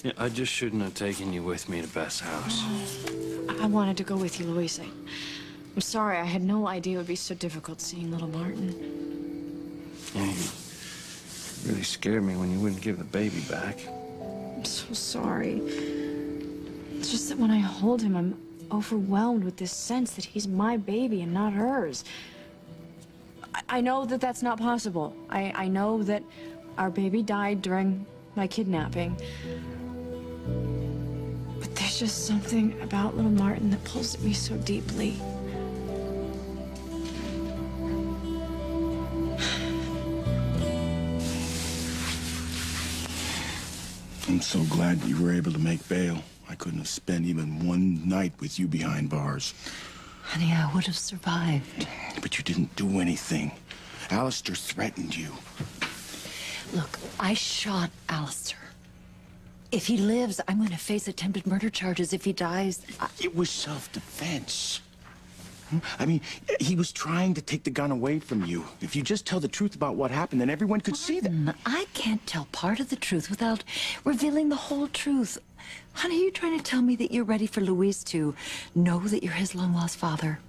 Yeah, I just shouldn't have taken you with me to Beth's house. I wanted to go with you, Luis. I'm sorry. I had no idea it would be so difficult seeing little Martin. Yeah, you really scared me when you wouldn't give the baby back. I'm so sorry. It's just that when I hold him, I'm overwhelmed with this sense that he's my baby and not hers. I know that that's not possible. I know that our baby died during my kidnapping. But there's just something about little Martin that pulls at me so deeply. I'm so glad you were able to make bail. I couldn't have spent even one night with you behind bars. Honey, I would have survived. But you didn't do anything. Alistair threatened you. Look, I shot Alistair. If he lives, I'm going to face attempted murder charges. If he dies, It was self-defense. I mean, he was trying to take the gun away from you. If you just tell the truth about what happened, then everyone could see that. I can't tell part of the truth without revealing the whole truth. Honey, are you trying to tell me that you're ready for Luis to know that you're his long-lost father?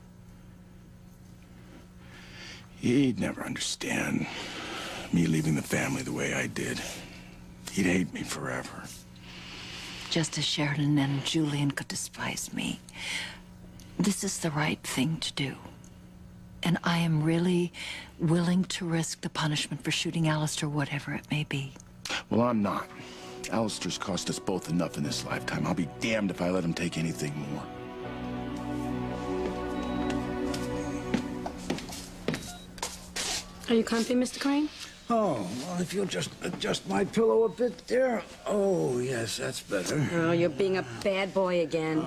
He'd never understand me leaving the family the way I did. He'd hate me forever. Just as Sheridan and Julian could despise me. This is the right thing to do. And I am really willing to risk the punishment for shooting Alistair, whatever it may be. Well, I'm not. Alistair's cost us both enough in this lifetime. I'll be damned if I let him take anything more. Are you comfy, Mr. Crane? Oh, well, if you'll just adjust my pillow a bit there. Oh, yes, that's better. Oh, you're being a bad boy again.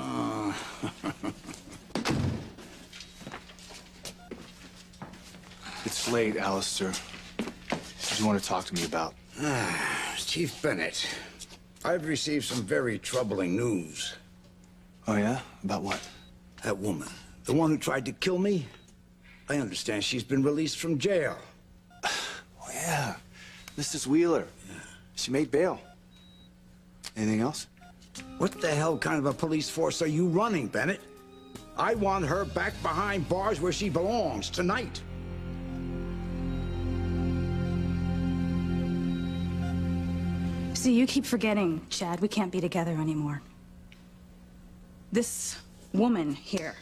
It's late, Alistair. What do you want to talk to me about? Chief Bennett, I've received some very troubling news. Oh, yeah? About what? That woman, the one who tried to kill me, I understand she's been released from jail. Oh, yeah. Mrs. Wheeler. Yeah. She made bail. Anything else? What the hell kind of a police force are you running, Bennett? I want her back behind bars where she belongs, tonight. See, you keep forgetting, Chad, we can't be together anymore. This woman here,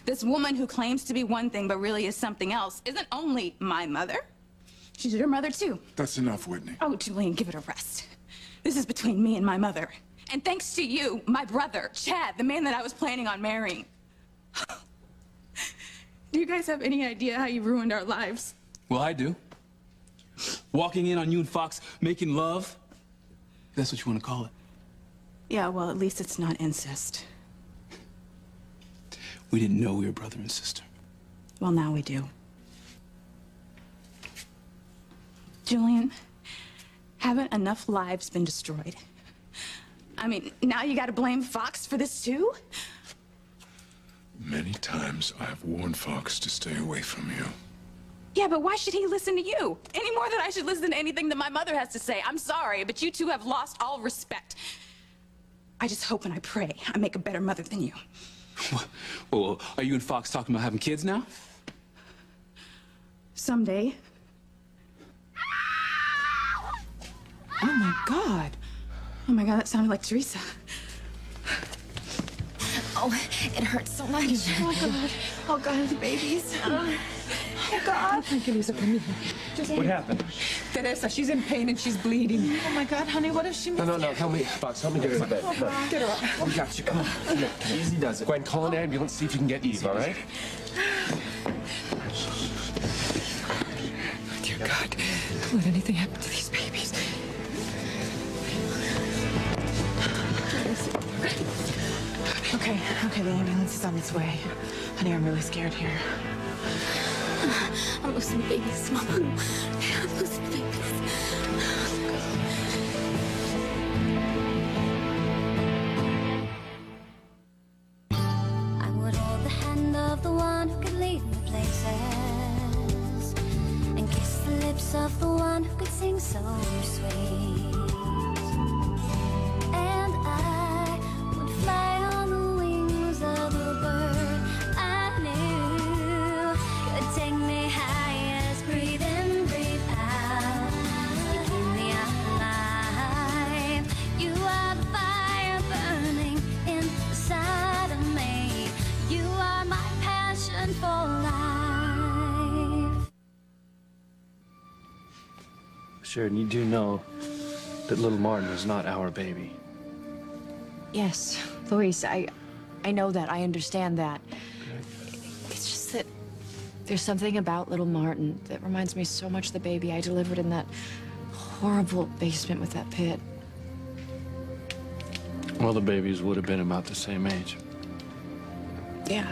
this woman who claims to be one thing but really is something else, isn't only my mother. She's your mother, too. That's enough, Whitney. Oh, Julian, give it a rest. This is between me and my mother. And thanks to you, my brother, Chad, the man that I was planning on marrying. Do you guys have any idea how you ruined our lives? Well, I do. Walking in on you and Fox making love. That's what you want to call it. Yeah, well, at least it's not incest. We didn't know we were brother and sister. Well, now we do. Julian, haven't enough lives been destroyed? I mean, now you gotta blame Fox for this too? Many times I have warned Fox to stay away from you. Yeah, but why should he listen to you? Any more than I should listen to anything that my mother has to say. I'm sorry, but you two have lost all respect. I just hope and I pray I make a better mother than you. Well, are you and Fox talking about having kids now? Someday. Oh my God. Oh my God, that sounded like Teresa. Oh, it hurts so much. Oh, God. Oh, God, the babies. Oh, God. What happened? Teresa, she's in pain and she's bleeding. Oh, my God, honey, what if she missed No, help me. Fox, help me get her to bed. Oh, God. Get her up. We got you. Come on. Easy does it. Gwen, call an ambulance, see if you can get Eve, all right? Dear God, don't let anything happen to these babies. Okay, the ambulance is on its way. Honey, I'm really scared here. I'm losing the babies, Mama. I'm losing the babies. I would hold the hand of the one who could lead me places and kiss the lips of the one who could sing so sweet. And Sheridan, you do know that little Martin is not our baby. Yes, Luis, I know that. I understand that. It's just that there's something about little Martin that reminds me so much of the baby I delivered in that horrible basement with that pit. Well, the babies would have been about the same age. Yeah.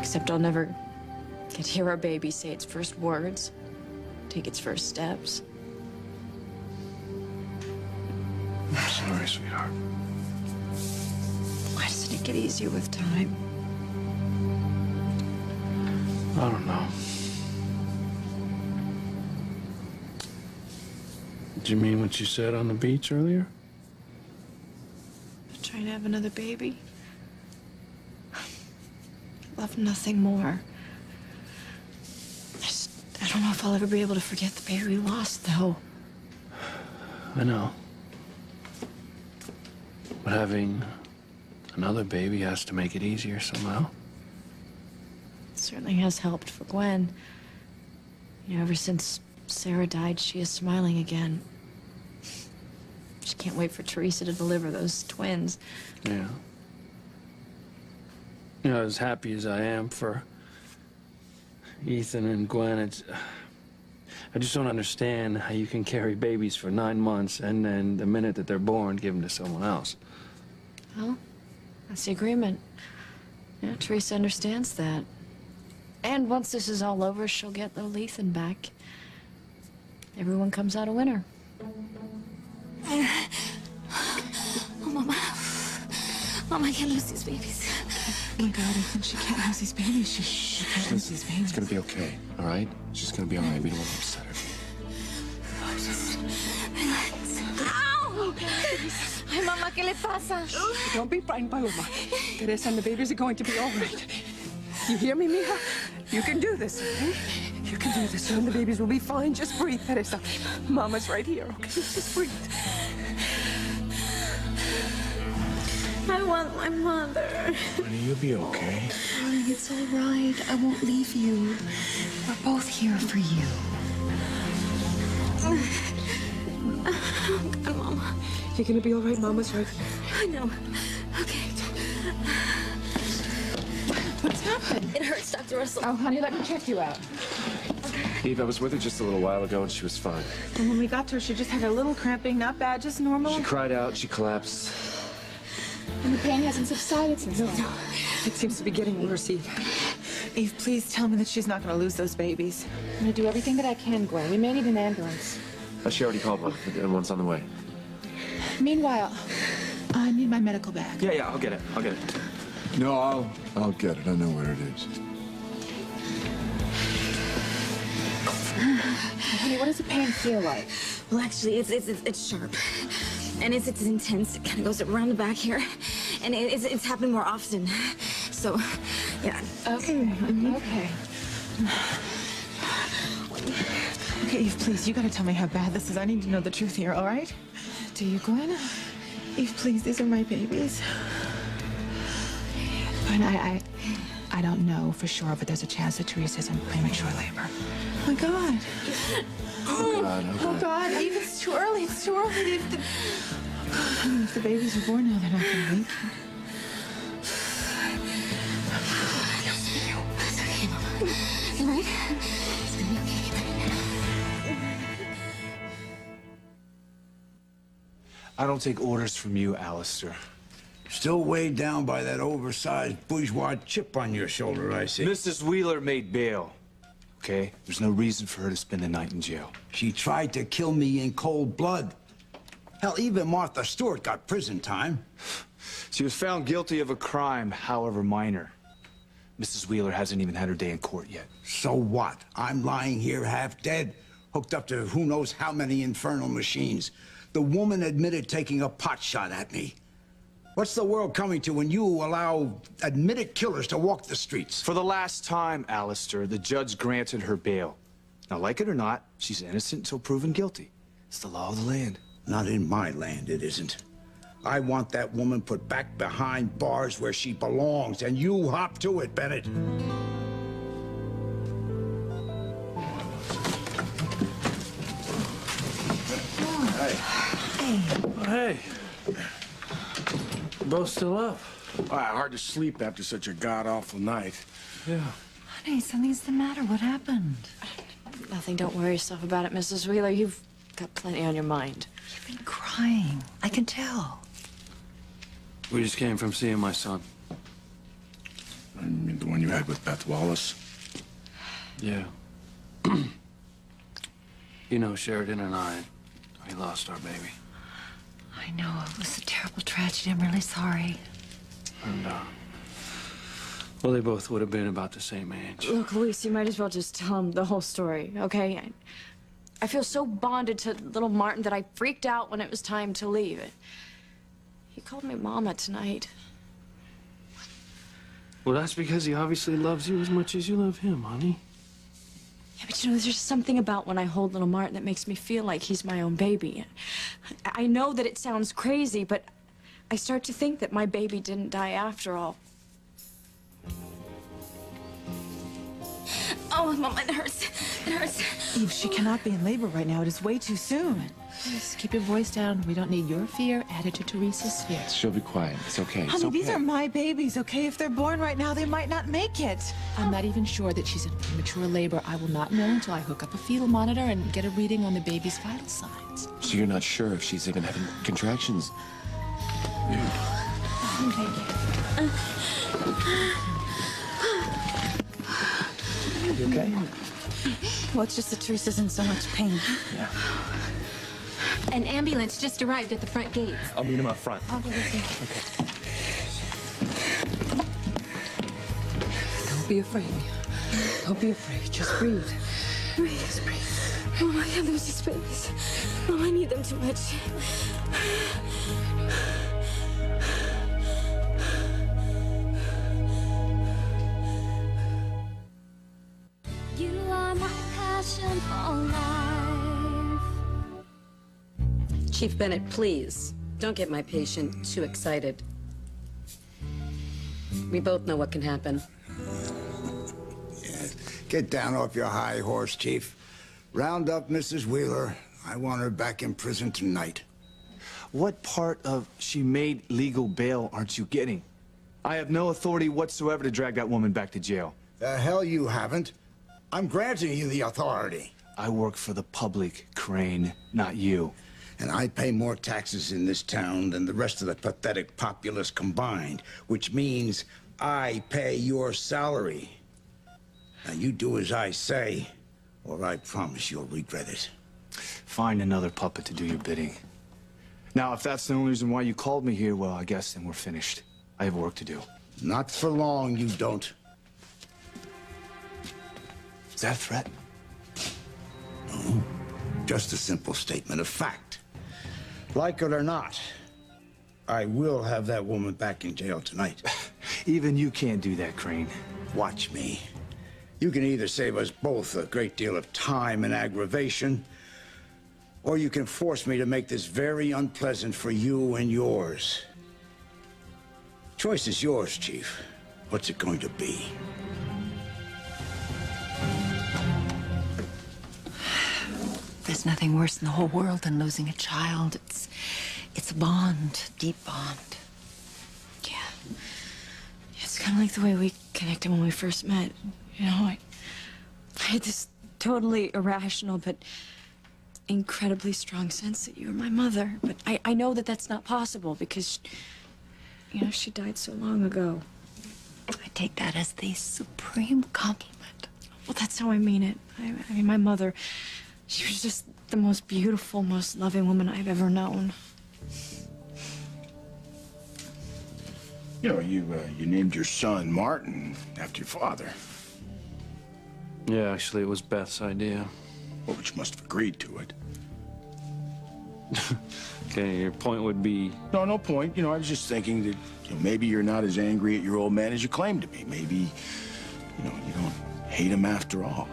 Except I'll never get to hear our baby say its first words, take its first steps. I'm sorry, sweetheart. Why doesn't it get easier with time? I don't know. Did you mean what you said on the beach earlier? Trying to have another baby? Love nothing more. I don't know if I'll ever be able to forget the baby we lost, though. I know. But having another baby has to make it easier somehow. It certainly has helped for Gwen. You know, ever since Sarah died, she is smiling again. She can't wait for Teresa to deliver those twins. Yeah. You know, as happy as I am for Ethan and Gwen, I just don't understand how you can carry babies for 9 months and then the minute that they're born, give them to someone else. Well, that's the agreement. Yeah, Teresa understands that. And once this is all over, she'll get little Ethan back. Everyone comes out a winner. Oh, Mama. Mama, I can't lose these babies. Oh my God, Ethan, she can't lose these babies. She can't lose these babies. It's gonna be okay, all right? She's gonna be all right. We don't want to upset her. Ow! Ay, Mama, ¿qué le pasa? Don't be frightened, Paloma. Teresa and the babies are going to be all right. You hear me, mija? You can do this, okay? You can do this, and the babies will be fine. Just breathe, Teresa. Mama's right here, okay? Just breathe. I want my mother. Honey, you'll be okay. Darling, it's all right. I won't leave you. We're both here for you. Oh, God, Mama. You're gonna be all right. Mama's right here. I know. Okay. What's happened? It hurts, Dr. Russell. Oh, honey, let me check you out. Eve, I was with her just a little while ago, and she was fine. And when we got to her, she just had a little cramping. Not bad, just normal. She cried out. She collapsed. And the pain hasn't subsided since then. No. It seems to be getting worse, Eve. Eve, please tell me that she's not going to lose those babies. I'm going to do everything that I can, Gwen. We may need an ambulance. She already called one, and one's on the way. Meanwhile, I need my medical bag. Yeah, I'll get it. I'll get it. No, I'll get it. I know where it is. Honey, what does the pain feel like? Well, actually, it's sharp. And it's intense. It kind of goes around the back here. And it's happening more often. So, yeah. Okay, okay. Okay, Eve, please, you gotta tell me how bad this is. I need to know the truth here, all right? Do you, Gwen? Eve, please, these are my babies. Gwen, I don't know for sure, but there's a chance that Teresa's in premature labor. Oh, my God. Oh, God. Oh, God, Eve, it's too early. It's too early. If the babies are born now, they're not gonna make it. It's okay, Mama. You right? It's gonna be okay. I don't take orders from you, Alistair. Still weighed down by that oversized bourgeois chip on your shoulder, I see. Mrs. Wheeler made bail. Okay? There's no reason for her to spend the night in jail. She tried to kill me in cold blood. Hell, even Martha Stewart got prison time. She was found guilty of a crime, however minor. Mrs. Wheeler hasn't even had her day in court yet. So what? I'm lying here half dead, hooked up to who knows how many infernal machines. The woman admitted taking a pot shot at me. What's the world coming to when you allow admitted killers to walk the streets? For the last time, Alistair, the judge granted her bail. Now, like it or not, she's innocent until proven guilty. It's the law of the land. Not in my land, it isn't. I want that woman put back behind bars where she belongs, and you hop to it, Bennett. Hey. Both still up? Hard to sleep after such a god-awful night. Yeah. Honey, something's the matter. What happened? Nothing. Don't worry yourself about it, Mrs. Wheeler. You've got plenty on your mind. You've been crying. I can tell. We just came from seeing my son. You mean the one you had with Beth Wallace? Yeah. You know, Sheridan and I, we lost our baby. I know. It was a terrible tragedy. I'm really sorry. And, well, they both would have been about the same age. Look, Luis, you might as well just tell him the whole story, okay? I feel so bonded to little Martin that I freaked out when it was time to leave. He called me Mama tonight. Well, that's because he obviously loves you as much as you love him, honey. Yeah, but you know, there's just something about when I hold little Martin that makes me feel like he's my own baby. I know that it sounds crazy, but I start to think that my baby didn't die after all. Oh, Mama, it hurts. It hurts. Eve, she cannot be in labor right now. It is way too soon. Just keep your voice down. We don't need your fear added to Teresa's fear. She'll be quiet. It's okay. It's Honey, okay. these are my babies, okay? If they're born right now, they might not make it. I'm not even sure that she's in premature labor. I will not know until I hook up a fetal monitor and get a reading on the baby's vital signs. So you're not sure if she's even having contractions? You okay? Well, it's just that Teresa's in so much pain. Yeah. An ambulance just arrived at the front gate. I'll meet him up front. I'll go with you. Okay. Don't be afraid. Don't be afraid. Just breathe. Breathe. Just breathe. Oh, I can't lose these babies. Oh, I need them too much. You are my passion for life. Chief Bennett, please, don't get my patient too excited. We both know what can happen. Yeah. Get down off your high horse, Chief. Round up Mrs. Wheeler. I want her back in prison tonight. What part of she made legal bail aren't you getting? I have no authority whatsoever to drag that woman back to jail. The hell you haven't. I'm granting you the authority. I work for the public, Crane, not you. And I pay more taxes in this town than the rest of the pathetic populace combined, which means I pay your salary. Now you do as I say, or I promise you'll regret it. Find another puppet to do your bidding. Now, if that's the only reason why you called me here, well, I guess then we're finished. I have work to do. Not for long, you don't. Is that a threat? No. Just a simple statement of fact. Like it or not, I will have that woman back in jail tonight. Even you can't do that, Crane. Watch me. You can either save us both a great deal of time and aggravation, or you can force me to make this very unpleasant for you and yours. Choice is yours, Chief. What's it going to be? There's nothing worse in the whole world than losing a child. It's a bond, deep bond. Yeah. It's kind of like the way we connected when we first met. You know, I had this totally irrational but incredibly strong sense that you were my mother. But I know that that's not possible because, you know, she died so long ago. I take that as the supreme compliment. Well, that's how I mean it. I mean, my mother, she was just the most beautiful, most loving woman I've ever known. You know, you named your son Martin after your father. Yeah, actually, it was Beth's idea. Well, but you must have agreed to it. Okay, your point would be... No point. You know, I was just thinking that maybe you're not as angry at your old man as you claim to be. Maybe, you don't hate him after all.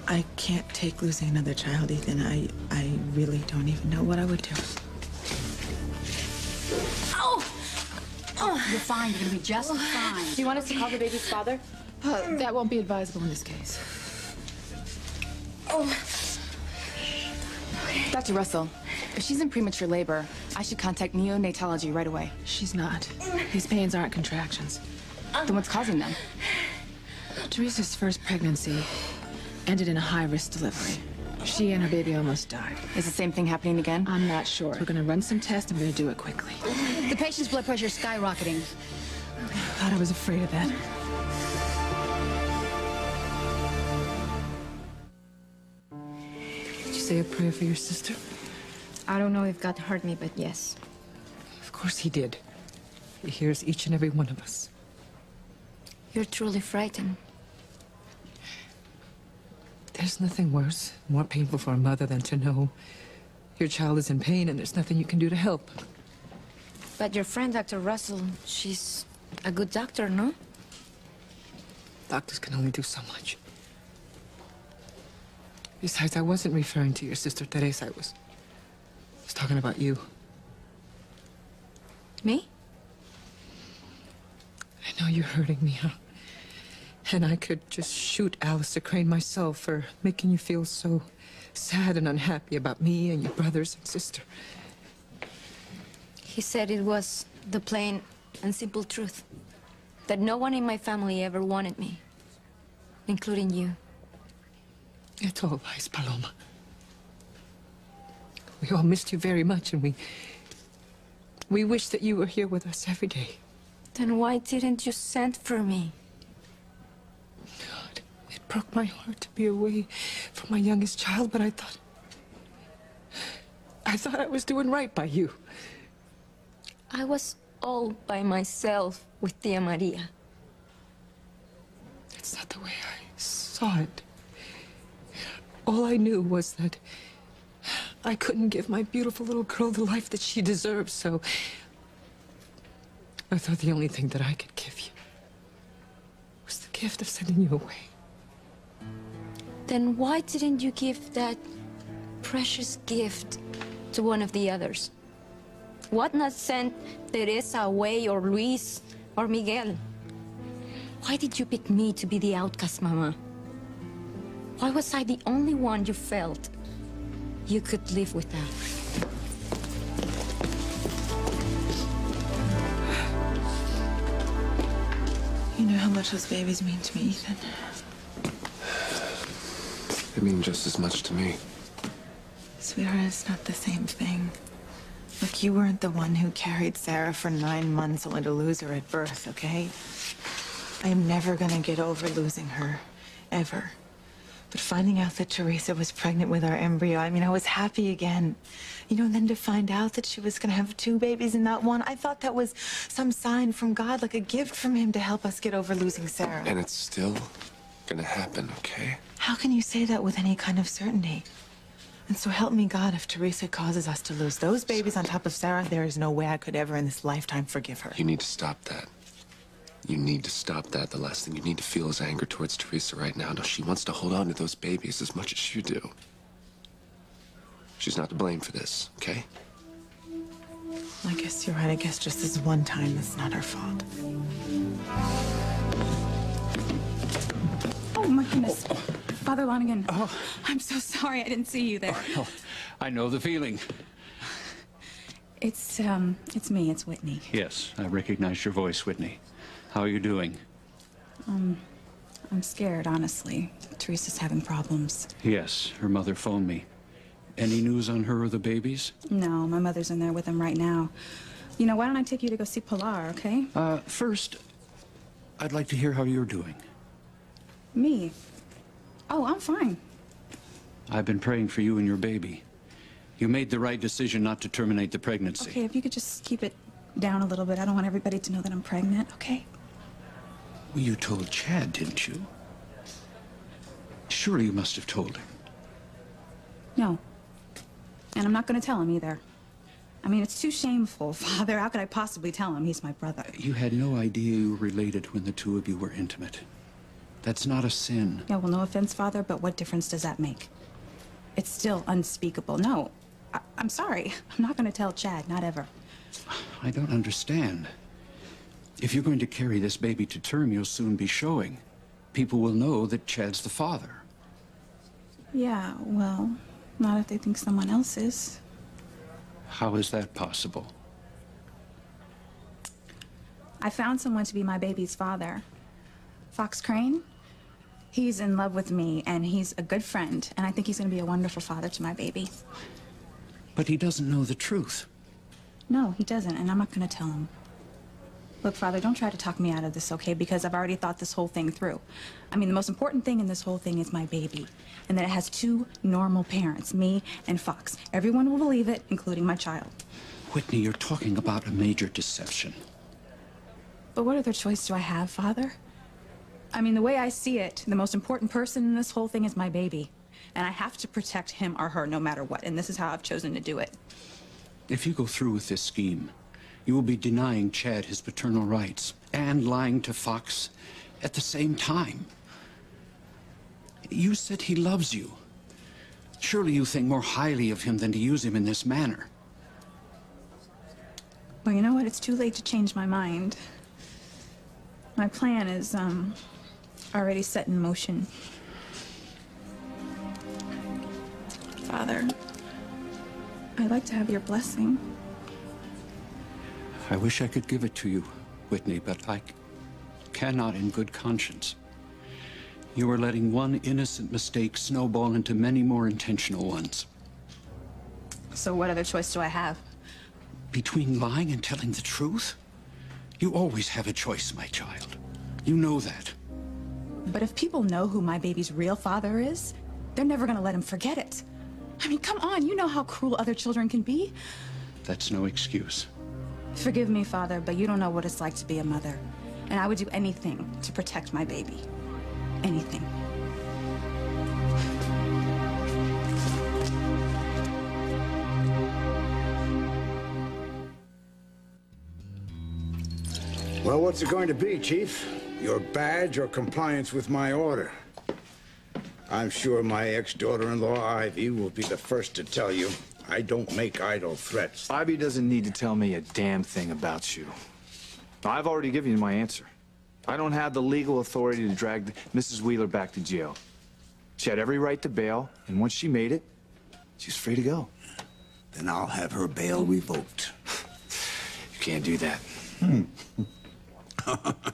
I can't take losing another child, Ethan. I really don't even know what I would do. Oh! You're fine. You're gonna be just fine. Do you want us to call the baby's father? That won't be advisable in this case. Dr. Russell, if she's in premature labor, I should contact neonatology right away. She's not. These pains aren't contractions. Then what's causing them? Teresa's first pregnancy ended in a high-risk delivery. She and her baby almost died. Is the same thing happening again? I'm not sure. We're gonna run some tests and we're gonna do it quickly. The patient's blood pressure is skyrocketing. I thought I was afraid of that. Did you say a prayer for your sister? I don't know if God heard me, but yes. Of course he did. He hears each and every one of us. You're truly frightened. There's nothing worse, more painful for a mother than to know your child is in pain and there's nothing you can do to help. But your friend, Dr. Russell, she's a good doctor, no? Doctors can only do so much. Besides, I wasn't referring to your sister Teresa. I was talking about you. Me? I know you're hurting me, huh? And I could just shoot Alistair Crane myself for making you feel so sad and unhappy about me and your brothers and sister. He said it was the plain and simple truth. That no one in my family ever wanted me. Including you. It's all lies, Paloma. We all missed you very much, and we wish that you were here with us every day. Then why didn't you send for me? God, it broke my heart to be away from my youngest child, but I thought I was doing right by you. I was all by myself with Tia Maria. That's not the way I saw it. All I knew was that I couldn't give my beautiful little girl the life that she deserves, so I thought the only thing that I could give you was the gift of sending you away. Then why didn't you give that precious gift to one of the others? What not send Teresa away, or Luis, or Miguel? Why did you pick me to be the outcast, Mama? Why was I the only one you felt you could live without? You know how much those babies mean to me, Ethan. They mean just as much to me. Sweetheart, it's not the same thing. Look, you weren't the one who carried Sarah for 9 months only to lose her at birth, okay? I am never gonna get over losing her, ever. But finding out that Teresa was pregnant with our embryo, I mean, I was happy again. You know, and then to find out that she was gonna have 2 babies and not 1, I thought that was some sign from God, like a gift from him to help us get over losing Sarah. And it's still gonna happen, okay? How can you say that with any kind of certainty? And so help me God, if Teresa causes us to lose those babies on top of Sarah, there is no way I could ever in this lifetime forgive her. You need to stop that. You need to stop that. The last thing you need to feel is anger towards Teresa right now. No, she wants to hold on to those babies as much as you do. She's not to blame for this, okay? I guess you're right. I guess just this one time, it's not her fault. Oh, my goodness. Father Lonigan. Oh. I'm so sorry I didn't see you there. Oh, I know the feeling. It's me. It's Whitney. Yes, I recognize your voice, Whitney. How are you doing? I'm scared, honestly. Teresa's having problems. Yes, her mother phoned me. Any news on her or the babies? No, my mother's in there with them right now. You know, why don't I take you to go see Pilar, okay? First, I'd like to hear how you're doing. Me? Oh, I'm fine. I've been praying for you and your baby. You made the right decision not to terminate the pregnancy. Okay, if you could just keep it down a little bit. I don't want everybody to know that I'm pregnant, okay? Well, you told Chad, didn't you? Surely you must have told him. No. And I'm not going to tell him either. I mean, it's too shameful, Father. How could I possibly tell him? He's my brother. You had no idea you were related when the two of you were intimate. That's not a sin. Yeah, well, no offense, Father, but what difference does that make? It's still unspeakable. No, I'm sorry. I'm not going to tell Chad, not ever. I don't understand. If you're going to carry this baby to term, you'll soon be showing. People will know that Chad's the father. Yeah, well, not if they think someone else is. How is that possible? I found someone to be my baby's father. Fox Crane. He's in love with me, and he's a good friend, and I think he's going to be a wonderful father to my baby. But he doesn't know the truth. No, he doesn't, and I'm not going to tell him. Look, Father, don't try to talk me out of this, okay? Because I've already thought this whole thing through. I mean, the most important thing in this whole thing is my baby, and that it has two normal parents, me and Fox. Everyone will believe it, including my child. Whitney, you're talking about a major deception. But what other choice do I have, Father? I mean, the way I see it, the most important person in this whole thing is my baby. And I have to protect him or her no matter what, and this is how I've chosen to do it. If you go through with this scheme, you will be denying Chad his paternal rights and lying to Fox at the same time. You said he loves you. Surely you think more highly of him than to use him in this manner. Well, you know what? It's too late to change my mind. My plan is, already set in motion. Father, I'd like to have your blessing. I wish I could give it to you, Whitney, but I cannot in good conscience. You are letting one innocent mistake snowball into many more intentional ones. So what other choice do I have? Between lying and telling the truth? You always have a choice, my child. You know that. But if people know who my baby's real father is, they're never gonna let him forget it. I mean, come on, you know how cruel other children can be. That's no excuse. Forgive me, Father, but you don't know what it's like to be a mother. And I would do anything to protect my baby. Anything. Well, what's it going to be, Chief? Your badge or compliance with my order? I'm sure my ex-daughter-in-law, Ivy, will be the first to tell you I don't make idle threats. Ivy doesn't need to tell me a damn thing about you. I've already given you my answer. I don't have the legal authority to drag Mrs. Wheeler back to jail. She had every right to bail, and once she made it, she was free to go. Then I'll have her bail revoked. You can't do that.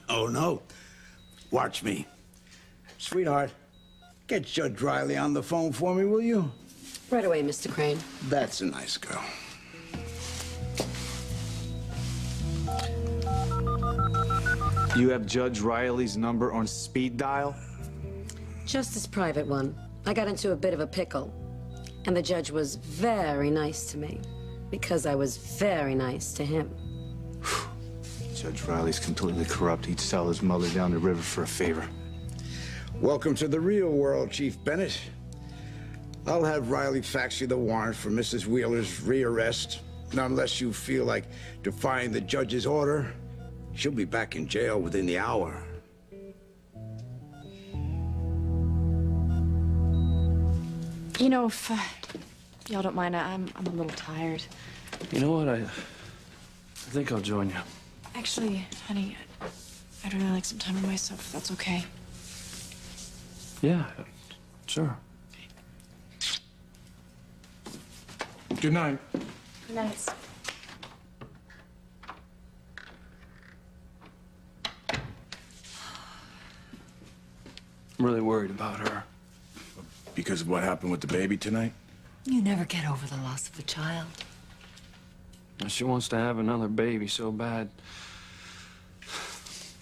Oh, no. Watch me. Sweetheart, get Judge Riley on the phone for me, will you? Right away, Mr. Crane. That's a nice girl. You have Judge Riley's number on speed dial? Just his private one. I got into a bit of a pickle. And the judge was very nice to me. Because I was very nice to him. Judge Riley's completely corrupt. He'd sell his mother down the river for a favor. Welcome to the real world, Chief Bennett. I'll have Riley fax you the warrant for Mrs. Wheeler's rearrest. And unless you feel like defying the judge's order, she'll be back in jail within the hour. You know, if y'all don't mind, I'm a little tired. You know what? I think I'll join you. Actually, honey, I'd really like some time to myself, if that's okay. Yeah, sure. Good night. Good night. I'm really worried about her. Because of what happened with the baby tonight? You never get over the loss of a child. She wants to have another baby so bad.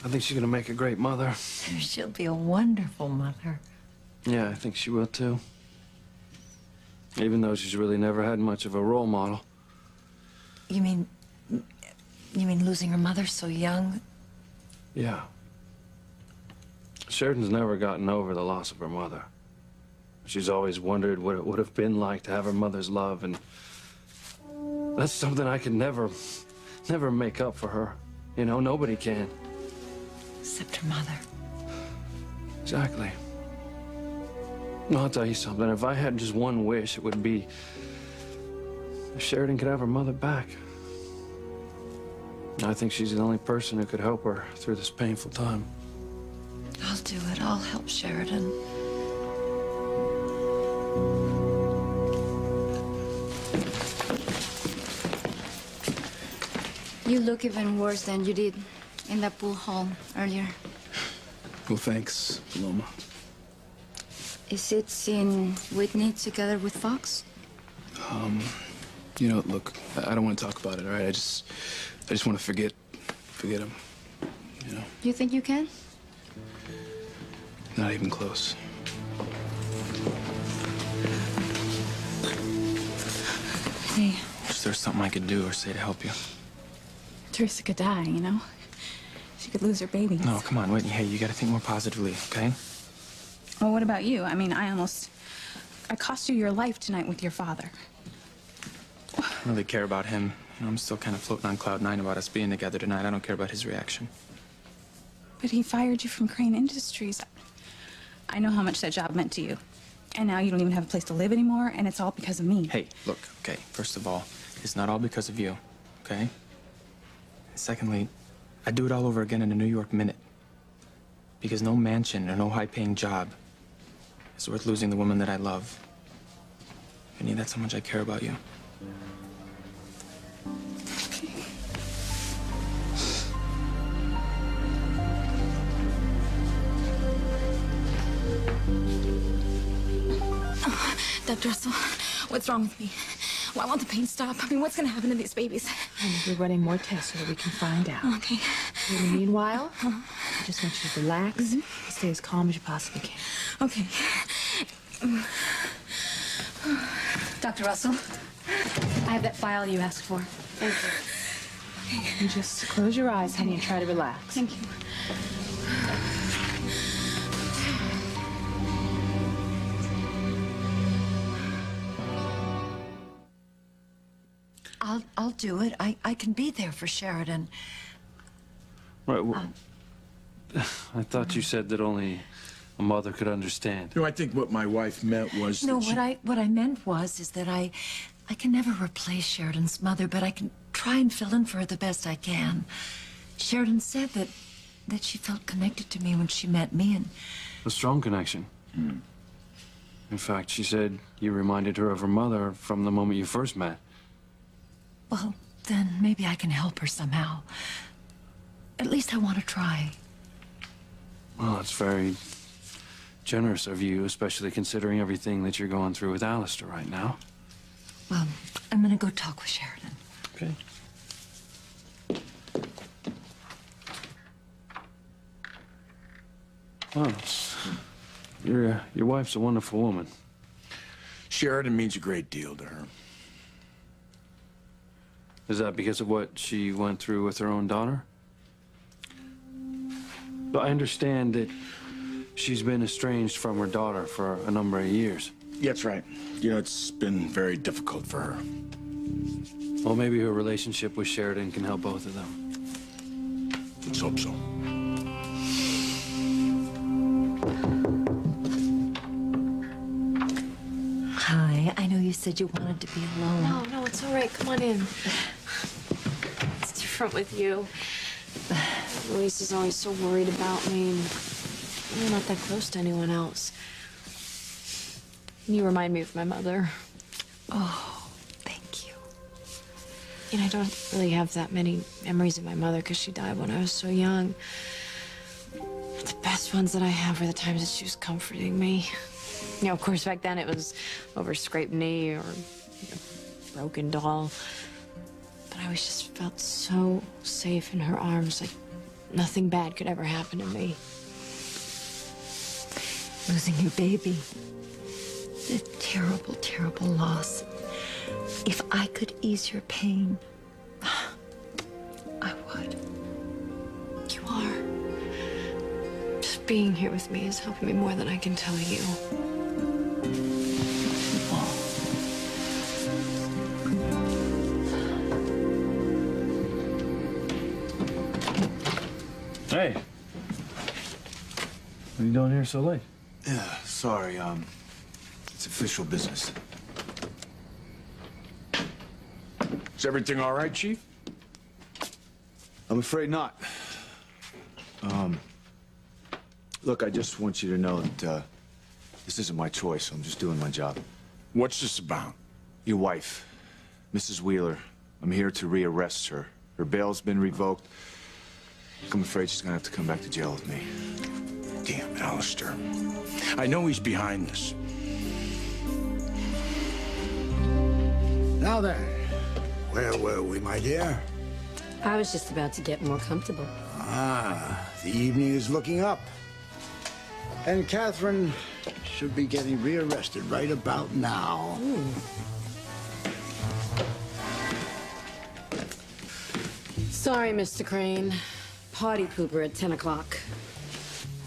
I think she's gonna make a great mother. She'll be a wonderful mother. Yeah, I think she will too. Even though she's really never had much of a role model. You mean losing her mother so young? Yeah. Sheridan's never gotten over the loss of her mother. She's always wondered what it would have been like to have her mother's love, and that's something I could never make up for her. You know, nobody can. Except her mother. Exactly. Well, I'll tell you something. If I had just one wish, it would be if Sheridan could have her mother back. I think she's the only person who could help her through this painful time. I'll do it. I'll help Sheridan. You look even worse than you did in that pool hall earlier. Well, thanks, Paloma. Is it seeing Whitney together with Fox? You know, look, I don't want to talk about it, all right? I just want to forget him, you know? You think you can? Not even close. Hey, Is there something I could do or say to help you? Teresa could die, you know? She could lose her baby. No, come on, Whitney. Hey, you gotta think more positively, okay? Well, what about you? I mean, I cost you your life tonight with your father. I don't really care about him. You know, I'm still kind of floating on cloud nine about us being together tonight. I don't care about his reaction. But he fired you from Crane Industries. I know how much that job meant to you. And now you don't even have a place to live anymore, and it's all because of me. Hey, look, okay, first of all, it's not all because of you, okay? Secondly, I'd do it all over again in a New York minute. Because no mansion or no high-paying job is worth losing the woman that I love. Vinny, that's how much I care about you. Dr. Russell, what's wrong with me? Why won't the pain stop? I mean, what's gonna happen to these babies? We're running more tests so that we can find out. Okay. In the meanwhile, I just want you to relax and stay as calm as you possibly can. Okay. Dr. Russell, I have that file you asked for. Thank you. You just close your eyes, honey, and try to relax. Thank you. I'll do it. I can be there for Sheridan. Right. Well, I thought you said that only a mother could understand. No, I think what my wife meant was No, that what I meant is that I can never replace Sheridan's mother, but I can try and fill in for her the best I can. Sheridan said that she felt connected to me when she met me, and A strong connection. In fact, she said you reminded her of her mother from the moment you first met. well, then maybe I can help her somehow. At least I want to try. Well, it's very generous of you, especially considering everything that you're going through with Alistair right now. Well, I'm gonna go talk with Sheridan. Okay. Well, your wife's a wonderful woman. Sheridan means a great deal to her. Is that because of what she went through with her own daughter? But I understand that she's been estranged from her daughter for a number of years. Yeah, that's right. You know, it's been very difficult for her. Well, maybe her relationship with Sheridan can help both of them. Let's hope so. Hi, I know you said you wanted to be alone. No, it's all right. Come on in. It's different with you. Luis is always so worried about me, and you're not that close to anyone else. You remind me of my mother. Oh, thank you. You know, I don't really have that many memories of my mother because she died when I was so young. The best ones that I have are the times that she was comforting me. You know, of course, back then it was over a scraped knee or a broken doll. But I always just felt so safe in her arms, like nothing bad could ever happen to me. Losing your baby. A terrible, terrible loss. If I could ease your pain, I would. You are. Just being here with me is helping me more than I can tell you. Hey. What are you doing here so late? Yeah, sorry, it's official business. Is everything all right, Chief? I'm afraid not. Look, I just want you to know that, this isn't my choice. I'm just doing my job. What's this about? Your wife, Mrs. Wheeler. I'm here to rearrest her. Her bail's been revoked. I'm afraid she's gonna have to come back to jail with me. Damn, Alistair. I know he's behind this. Now then, where were we, my dear? I was just about to get more comfortable. Ah, the evening is looking up. And Catherine should be getting rearrested right about now. Sorry, Mr. Crane. Party pooper at 10 o'clock.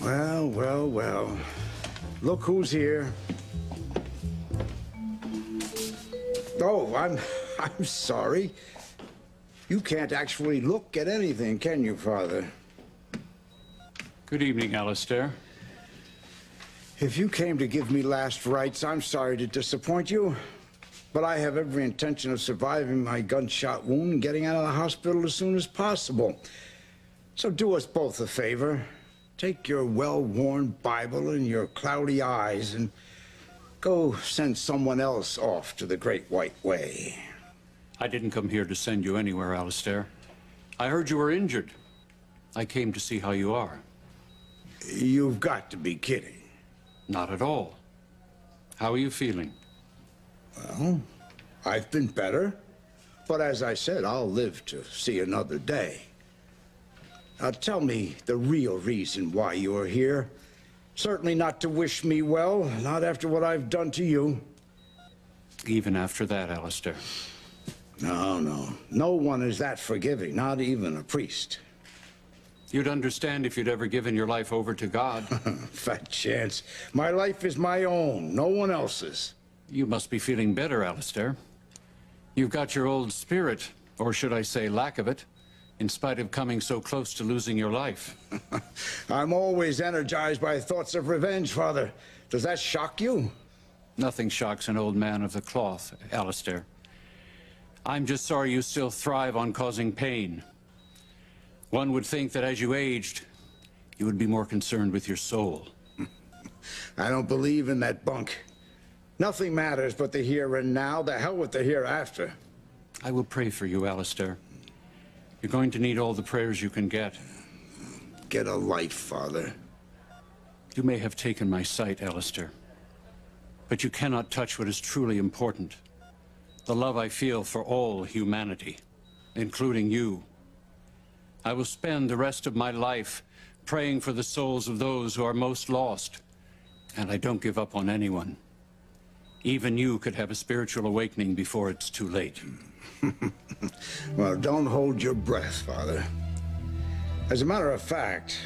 Well, well, well. Look who's here. Oh, I'm sorry. You can't actually look at anything, can you, Father? Good evening, Alistair. If you came to give me last rites, I'm sorry to disappoint you, but I have every intention of surviving my gunshot wound and getting out of the hospital as soon as possible. So do us both a favor. Take your well-worn Bible and your cloudy eyes and go send someone else off to the Great White Way. I didn't come here to send you anywhere, Alistair. I heard you were injured. I came to see how you are. You've got to be kidding. Not at all. How are you feeling? Well, I've been better. But as I said, I'll live to see another day. Now tell me the real reason why you're here. Certainly not to wish me well, not after what I've done to you. Even after that, Alistair. No, no. No one is that forgiving, not even a priest. You'd understand if you'd ever given your life over to God. Fat chance. My life is my own, no one else's. You must be feeling better, Alistair. You've got your old spirit, or should I say lack of it, in spite of coming so close to losing your life. I'm always energized by thoughts of revenge, Father. Does that shock you? Nothing shocks an old man of the cloth, Alistair. I'm just sorry you still thrive on causing pain. One would think that as you aged, you would be more concerned with your soul. I don't believe in that bunk. Nothing matters but the here and now. The hell with the hereafter. I will pray for you, Alistair. You're going to need all the prayers you can get. Get a life, Father. You may have taken my sight, Alistair, but you cannot touch what is truly important. The love I feel for all humanity, including you. I will spend the rest of my life praying for the souls of those who are most lost, and I don't give up on anyone. Even you could have a spiritual awakening before it's too late. Well, don't hold your breath, Father. As a matter of fact,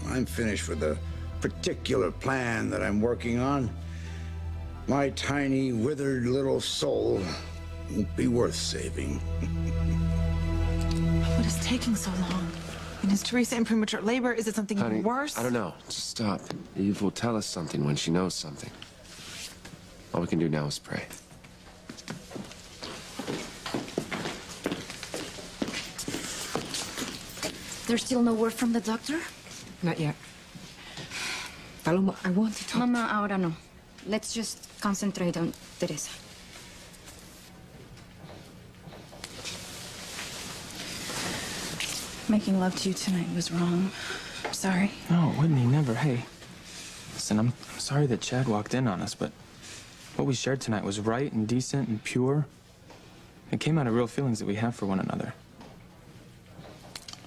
I'm finished with a particular plan that I'm working on. My tiny, withered little soul won't be worth saving. What is taking so long? And is Teresa in premature labor? Is it something Honey, worse? I don't know. Just stop. Eve will tell us something when she knows something. All we can do now is pray. There's still no word from the doctor? Not yet. Paloma, I want to talk. Mama, ahora no. Let's just concentrate on Teresa. Making love to you tonight was wrong. I'm sorry. No, Whitney, never. Hey, listen, I'm sorry that Chad walked in on us, but what we shared tonight was right and decent and pure. It came out of real feelings that we have for one another.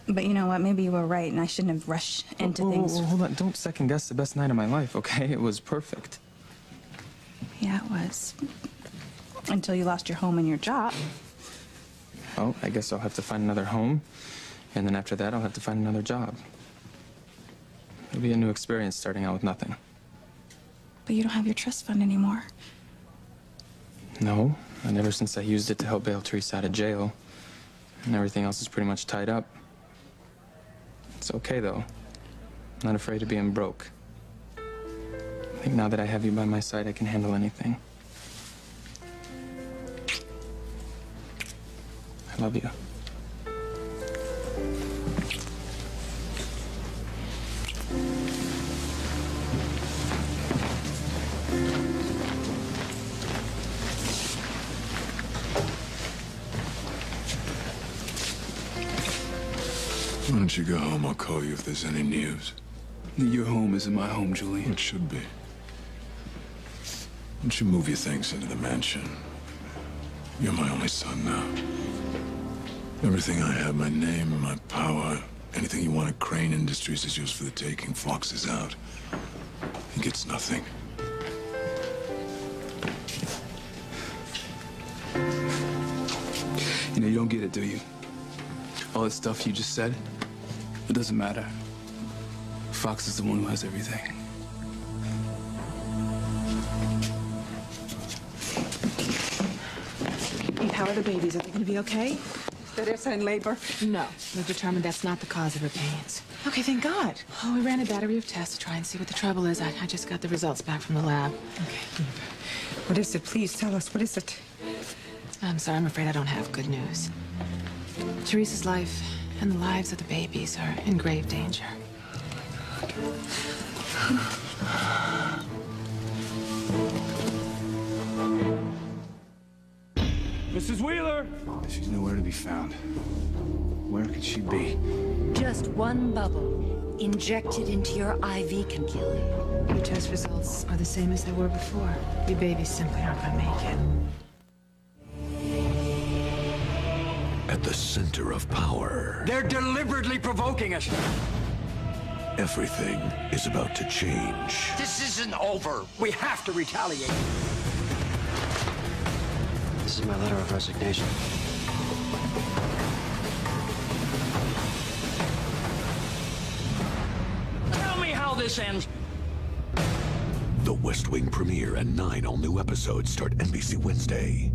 But you know what? Maybe you were right, and I shouldn't have rushed into things. Hold on. Don't second guess the best night of my life, okay? It was perfect. Yeah, it was. Until you lost your home and your job. Well, I guess I'll have to find another home, and then after that, I'll have to find another job. It'll be a new experience starting out with nothing. But you don't have your trust fund anymore. No, and ever since I used it to help bail Teresa out of jail, and everything else is pretty much tied up. It's okay, though. I'm not afraid of being broke. think now that I have you by my side, I can handle anything. I love you. Why don't you go home? I'll call you if there's any news. Your home isn't my home, Julian. It should be. Why don't you move your things into the mansion? You're my only son now. Everything I have, my name, my power, anything you want at Crane Industries is yours for the taking. Fox is out. He gets nothing. You know, you don't get it, do you? All that stuff you just said, it doesn't matter. Fox is the one who has everything. Hey, how are the babies? Are they going to be okay? Teresa in labor? No. We've determined that's not the cause of her pains. Okay, thank God. Oh, we ran a battery of tests to try and see what the trouble is. I just got the results back from the lab. Okay. What is it? Please tell us. What is it? I'm sorry, I'm afraid I don't have good news. Teresa's life and the lives of the babies are in grave danger. Mrs. Wheeler! She's nowhere to be found. Where could she be? Just one bubble injected into your IV can kill you. Your test results are the same as they were before. Your babies simply aren't going to make it. At the center of power, They're deliberately provoking us. everything is about to change. This isn't over. We have to retaliate. This is my letter of resignation. Tell me how this ends. The West Wing premiere and 9 all-new episodes start NBC Wednesday.